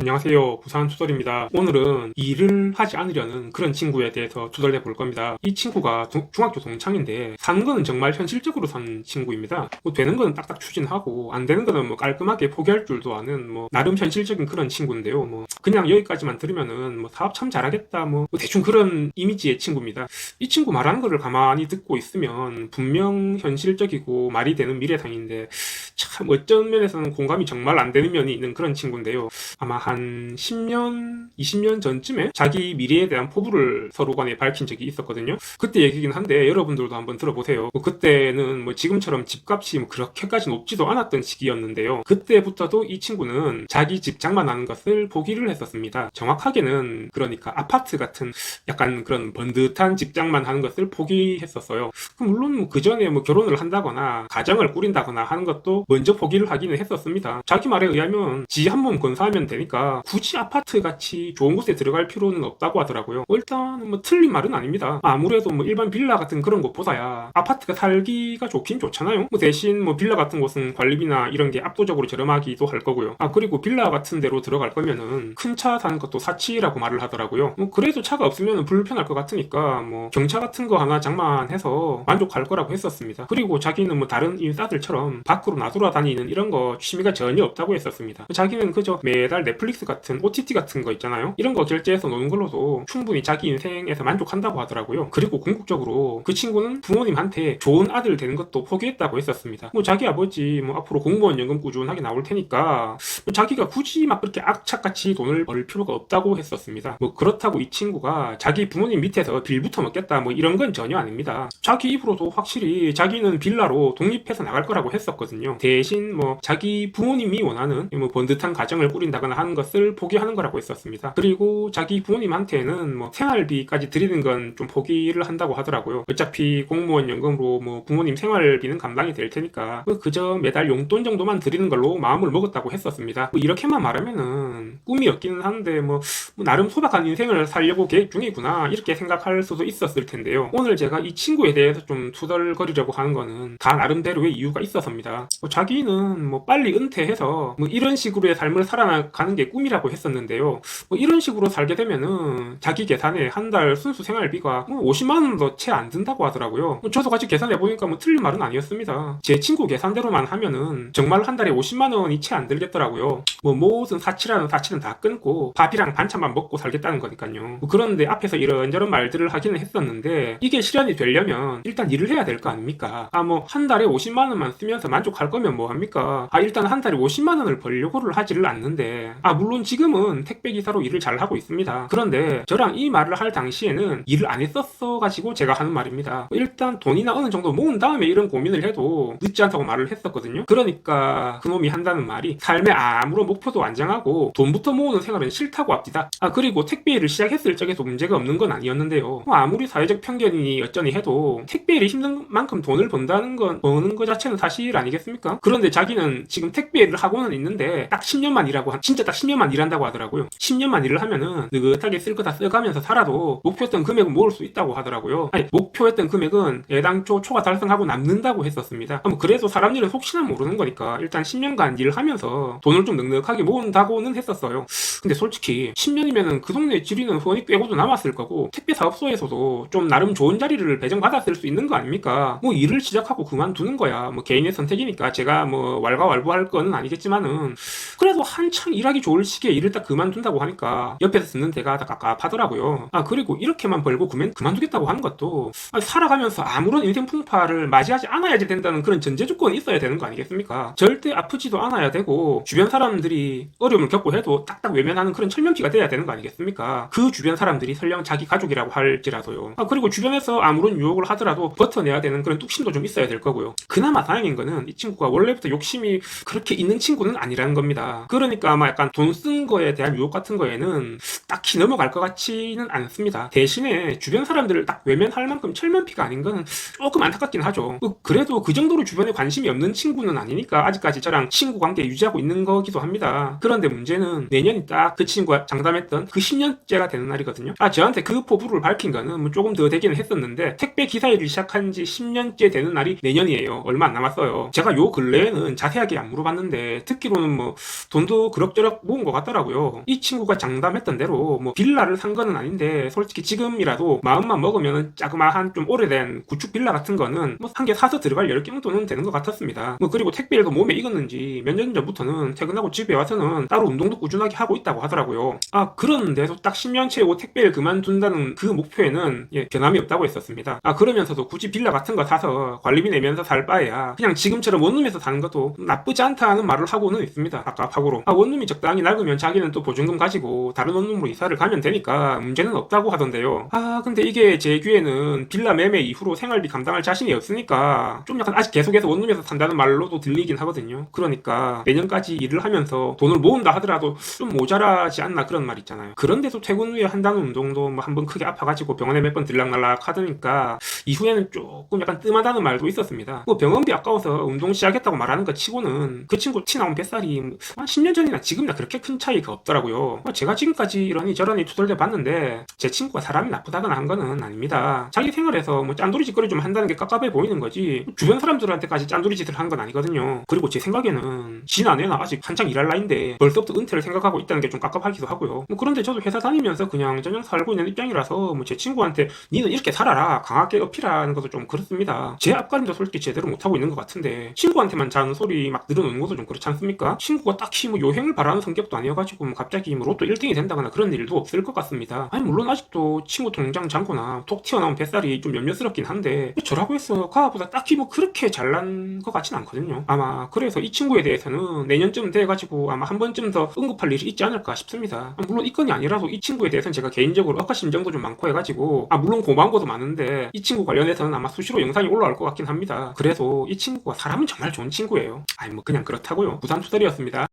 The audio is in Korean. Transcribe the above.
안녕하세요. 부산 투덜입니다. 오늘은 일을 하지 않으려는 그런 친구에 대해서 투덜해 볼 겁니다. 이 친구가 중학교 동창인데 사는 거는 정말 현실적으로 사는 친구입니다. 뭐 되는 거는 딱딱 추진하고 안 되는 거는 뭐 깔끔하게 포기할 줄도 아는 뭐 나름 현실적인 그런 친구인데요. 뭐 그냥 여기까지만 들으면은 뭐 사업 참 잘하겠다 뭐 대충 그런 이미지의 친구입니다. 이 친구 말하는 거를 가만히 듣고 있으면 분명 현실적이고 말이 되는 미래상인데 참 어떤 면에서는 공감이 정말 안 되는 면이 있는 그런 친구인데요. 아마 한 10년, 20년 전쯤에 자기 미래에 대한 포부를 서로 간에 밝힌 적이 있었거든요. 그때 얘기긴 한데 여러분들도 한번 들어보세요. 뭐 그때는 뭐 지금처럼 집값이 뭐 그렇게까지 높지도 않았던 시기였는데요. 그때부터도 이 친구는 자기 집 장만하는 것을 포기를 했었습니다. 정확하게는 그러니까 아파트 같은 약간 그런 번듯한 집장만 하는 것을 포기했었어요. 물론 그 전에 뭐 결혼을 한다거나 가정을 꾸린다거나 하는 것도 먼저 포기를 하기는 했었습니다. 자기 말에 의하면 지 한 몸 건사하면 되니까 굳이 아파트 같이 좋은 곳에 들어갈 필요는 없다고 하더라고요. 일단 뭐 틀린 말은 아닙니다. 아무래도 뭐 일반 빌라 같은 그런 곳보다야 아파트가 살기가 좋긴 좋잖아요. 뭐 대신 뭐 빌라 같은 곳은 관리비나 이런 게 압도적으로 저렴하기도 할 거고요. 그리고 빌라 같은 데로 들어갈 거면은 큰 차 사는 것도 사치라고 말을 하더라고요. 뭐 그래도 차가 없으면 불편할 것 같으니까 뭐 경차 같은 거 하나 장만해서 만족할 거라고 했었습니다. 그리고 자기는 뭐 다른 인싸들처럼 밖으로 나돌아다니는 이런 거 취미가 전혀 없다고 했었습니다. 자기는 그저 매달 넷플릭스 같은 OTT 같은 거 있잖아요. 이런 거 결제해서 노는 걸로도 충분히 자기 인생에서 만족한다고 하더라고요. 그리고 궁극적으로 그 친구는 부모님한테 좋은 아들 되는 것도 포기했다고 했었습니다. 뭐 자기 아버지 뭐 앞으로 공무원 연금 꾸준하게 나올 테니까 뭐 자기가 굳이 막 그렇게 악착같이 돈을 벌 필요가 없다고 했었습니다. 뭐 그렇다고 이 친구가 자기 부모님 밑에서 빌부터 먹겠다 뭐 이런 건 전혀 아닙니다. 자기 입으로도 확실히 자기는 빌라로 독립해서 나갈 거라고 했었거든요. 대신 뭐 자기 부모님이 원하는 뭐 번듯한 가정을 꾸린다거나 하는 것을 포기하는 거라고 했었습니다. 그리고 자기 부모님한테는 뭐 생활비까지 드리는 건 좀 포기를 한다고 하더라고요. 어차피 공무원 연금으로 뭐 부모님 생활비는 감당이 될 테니까 뭐 그저 매달 용돈 정도만 드리는 걸로 마음을 먹었다고 했었습니다. 뭐 이렇게만 말하면은 꿈이었기는 한데 뭐 나름 소박한 인생을 살려고 계획 중이구나 이렇게 생각할 수도 있었을 텐데요. 오늘 제가 이 친구에 대해서 좀 투덜거리려고 하는 거는 다 나름대로의 이유가 있어서입니다. 자기는 뭐 빨리 은퇴해서 뭐 이런 식으로의 삶을 살아가는 게 꿈이라고 했었는데요. 뭐 이런 식으로 살게 되면은 자기 계산에 한 달 순수 생활비가 뭐 50만 원도 채 안 든다고 하더라고요. 저도 같이 계산해보니까 뭐 틀린 말은 아니었습니다. 제 친구 계산대로만 하면은 정말 한 달에 50만 원이 채 안 들겠더라고요. 뭐 모든 사치라는 사치는 다 끊고 밥이랑 반찬만 먹고 살겠다는 거니까요. 뭐 그런데 앞에서 이런저런 말들을 하기는 했었는데 이게 실현이 되려면 일단 일을 해야 될 거 아닙니까? 뭐 한 달에 50만 원만 쓰면서 만족할 거면 뭐 합니까? 일단 한 달에 50만 원을 벌려고를 하지를 않는데 물론 지금은 택배기사로 일을 잘 하고 있습니다. 그런데 저랑 이 말을 할 당시에는 일을 안 했었어 가지고 제가 하는 말입니다. 일단 돈이나 어느 정도 모은 다음에 이런 고민을 해도 늦지 않다고 말을 했었거든요. 그러니까 그놈이 한다는 말이 삶에 아무런 목표도 안 정하고 돈부터 모으는 생활은 싫다고 합니다. 그리고 택배일을 시작했을 적에도 문제가 없는 건 아니었는데요. 아무리 사회적 편견이니 어쩌니 해도 택배일이 힘든 만큼 돈을 번다는 건 버는 거 자체는 사실 아니겠습니까? 그런데 자기는 지금 택배일을 하고는 있는데 딱 10년만 일하고 진짜 딱 10년만 일한다고 하더라고요. 10년만 일을 하면은 느긋하게 쓸 거 다 써가면서 살아도 목표했던 금액은 모을 수 있다고 하더라고요. 목표했던 금액은 애당초 초과 달성하고 남는다고 했었습니다. 그래도 사람 일은 혹시나 모르는 거니까 일단 10년간 일을 하면서 돈을 좀 넉넉하게 모은다고는 했었어요. 근데 솔직히 10년이면은 그 동네 지리는 후원이 꿰고도 남았을 거고 택배 사업소에서도 좀 나름 좋은 자리를 배정받았을 수 있는 거 아닙니까? 뭐 일을 시작하고 그만두는 거야 뭐 개인의 선택이니까 제가 뭐 왈가왈부할 거는 아니겠지만은 그래도 한창 일하기 좋을 시기에 일을 딱 그만둔다고 하니까 옆에서 듣는 데가 다 깝깝하더라고요. 그리고 이렇게만 벌고 그만두겠다고 하는 것도 살아가면서 아무런 인생 풍파를 맞이하지 않아야지 된다는 그런 전제 조건이 있어야 되는 거 아니겠습니까? 절대 아프지도 않아야 되고 주변 사람들이 어려움을 겪고 해도 딱딱 외면하는 그런 철면피가 돼야 되는 거 아니겠습니까? 그 주변 사람들이 설령 자기 가족이라고 할지라도요. 그리고 주변에서 아무런 유혹을 하더라도 버텨내야 되는 그런 뚝심도 좀 있어야 될 거고요. 그나마 다행인 거는 이 친구가 원래부터 욕심이 그렇게 있는 친구는 아니라는 겁니다. 그러니까 약간 돈 쓴 거에 대한 유혹 같은 거에는 딱히 넘어갈 것 같지는 않습니다. 대신에 주변 사람들을 딱 외면할 만큼 철면피가 아닌 거는 조금 안타깝긴 하죠. 그래도 그 정도로 주변에 관심이 없는 친구는 아니니까 아직까지 저랑 친구 관계 유지하고 있는 거기도 합니다. 그런데 문제는 내년이 딱 딱 그 친구가 장담했던 그 10년째가 되는 날이거든요. 저한테 그 포부를 밝힌 거는 뭐 조금 더 되기는 했었는데 택배 기사 일을 시작한 지 10년째 되는 날이 내년이에요. 얼마 안 남았어요. 제가 요 근래에는 자세하게 안 물어봤는데 듣기로는 뭐 돈도 그럭저럭 모은 것 같더라고요. 이 친구가 장담했던 대로 뭐 빌라를 산 거는 아닌데 솔직히 지금이라도 마음만 먹으면 자그마한 좀 오래된 구축 빌라 같은 거는 뭐 한 개 사서 들어갈 열 정도는 되는 것 같았습니다. 뭐 그리고 택배일도 몸에 익었는지 몇 년 전부터는 퇴근하고 집에 와서는 따로 운동도 꾸준하게 하고 있다고 하더라고요. 그런데도 딱 10년째 요 택배를 그만둔다는 그 목표에는 변함이 없다고 했었습니다. 그러면서도 굳이 빌라 같은 거 사서 관리비 내면서 살 바에야 그냥 지금처럼 원룸에서 사는 것도 나쁘지 않다는 말을 하고는 있습니다. 아까파고로 원룸이 적당히 낡으면 자기는 또 보증금 가지고 다른 원룸으로 이사를 가면 되니까 문제는 없다고 하던데요. 근데 이게 제 귀에는 빌라 매매 이후로 생활비 감당할 자신이 없으니까 좀 약간 아직 계속해서 원룸에서 산다는 말로도 들리긴 하거든요. 그러니까 내년까지 일을 하면서 돈을 모은다 하더라도 좀 모자라지 않나 그런 말 있잖아요. 그런데도 퇴근 후에 한다는 운동도 뭐 한번 크게 아파가지고 병원에 몇 번 들락날락 하더니까 이후에는 조금 약간 뜸하다는 말도 있었습니다. 뭐 병원비 아까워서 운동 시작했다고 말하는 것 치고는 그 친구 티 나온 뱃살이 한 10년 전이나 지금이나 그렇게 큰 차이가 없더라고요. 제가 지금까지 이러니 저러니 투덜대 봤는데 제 친구가 사람이 나쁘다거나 한 거는 아닙니다. 자기 생활에서 뭐 짠돌이 짓거리 좀 한다는 게 깝깝해 보이는 거지 주변 사람들한테까지 짠돌이 짓을 한 건 아니거든요. 그리고 제 생각에는 진 아내나 아직 한창 일할 나이인데 벌써부터 은퇴를 생각하고 있다는 게 좀 깝깝하기도 하고요. 그런데 저도 회사 다니면서 그냥 저냥 살고 있는 입장이라서 제 친구한테 니는 이렇게 살아라 강하게 어필하는 것도 좀 그렇습니다. 제 앞가림도 솔직히 제대로 못하고 있는 것 같은데 친구한테만 자는 소리 막 늘어놓는 것도 좀 그렇지 않습니까? 친구가 딱히 뭐 요행을 바라는 성격도 아니어가지고 뭐 갑자기 뭐 로또 1등이 된다거나 그런 일도 없을 것 같습니다. 물론 아직도 친구 통장 잔고나 톡 튀어나온 뱃살이 좀 몇몇스럽긴 한데 저라고 해서 가보다 딱히 뭐 그렇게 잘난 것 같진 않거든요. 아마 그래서 이 친구에 대해서는 내년쯤 돼가지고 아마 한 번쯤 더 언급할 일이 있지 않을까 싶습니다. 물론 이 건이 아니라도 이 친구에 대해서는 제가 개인적으로 억하심정도 좀 많고 해가지고 물론 고마운 것도 많은데 이 친구 관련해서는 아마 수시로 영상이 올라올 것 같긴 합니다. 그래도 이 친구가 사람은 정말 좋은 친구예요. 뭐 그냥 그렇다고요. 부산 투덜이었습니다.